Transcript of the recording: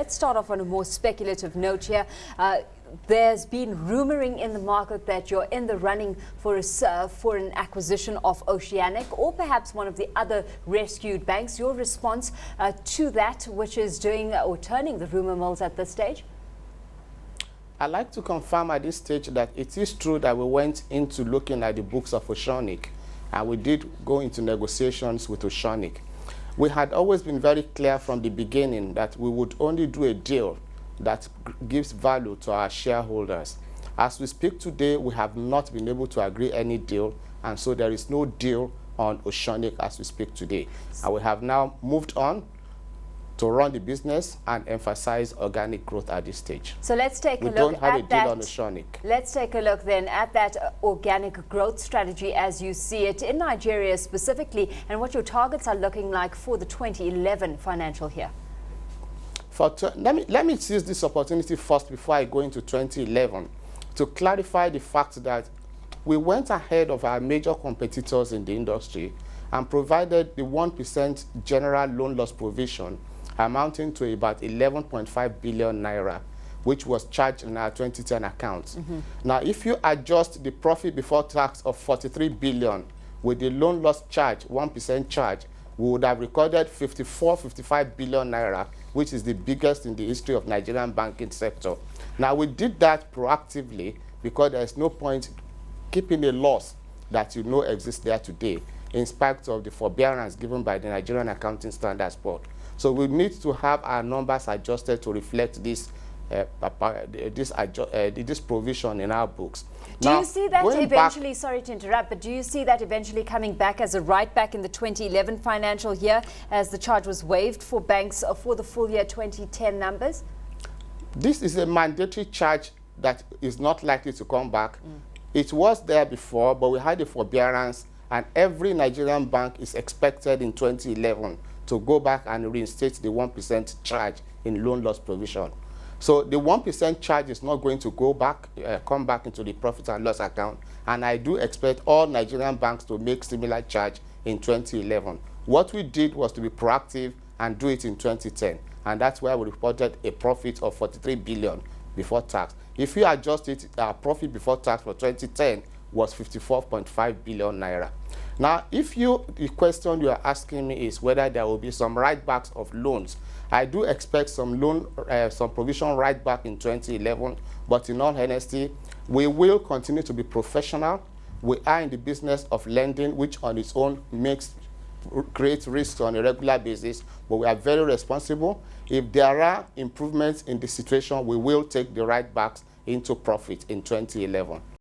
let's start off on a more speculative note here. There's been rumoring in the market that you're in the running for an acquisition of Oceanic or perhaps one of the other rescued banks. Your response to that, which is doing or turning the rumor mills at this stage? I'd like to confirm at this stage that it is true that we went into looking at the books of Oceanic, and we did go into negotiations with Oceanic. We had always been very clear from the beginning that we would only do a deal that gives value to our shareholders. As we speak today, we have not been able to agree any deal, and so there is no deal on Oceanic as we speak today. And we have now moved on to run the business and emphasize organic growth at this stage. So let's take a look at that. We don't have a deal on Oceanic. Let's take a look then at that organic growth strategy as you see it in Nigeria specifically, and what your targets are looking like for the 2011 financial year. Let me seize this opportunity first before I go into 2011 to clarify the fact that we went ahead of our major competitors in the industry and provided the 1% general loan loss provision amounting to about 11.5 billion naira, which was charged in our 2010 accounts. Now, if you adjust the profit before tax of 43 billion with the loan loss charge, 1% charge, we would have recorded 55 billion naira, which is the biggest in the history of Nigerian banking sector. Now, we did that proactively because there's no point keeping a loss that you know exists there today, in spite of the forbearance given by the Nigerian Accounting Standards Board. So we need to have our numbers adjusted to reflect this this provision in our books. Do you see that eventually, sorry to interrupt, but do you see that eventually coming back as a write back in the 2011 financial year as the charge was waived for banks for the full year 2010 numbers? This is a mandatory charge that is not likely to come back. It was there before, but we had a forbearance, and every Nigerian bank is expected in 2011 to go back and reinstate the 1% charge in loan loss provision. So the 1% charge is not going to go back, come back into the profit and loss account, and I do expect all Nigerian banks to make similar charge in 2011. What we did was to be proactive and do it in 2010, and that's why we reported a profit of 43 billion before tax. If you adjust it, our profit before tax for 2010 was 54.5 billion naira. Now, the question you are asking me is whether there will be some write-backs of loans. I do expect some provision write-back in 2011, but in all honesty, we will continue to be professional. We are in the business of lending, which on its own creates risks on a regular basis, but we are very responsible. If there are improvements in the situation, we will take the write-backs into profit in 2011.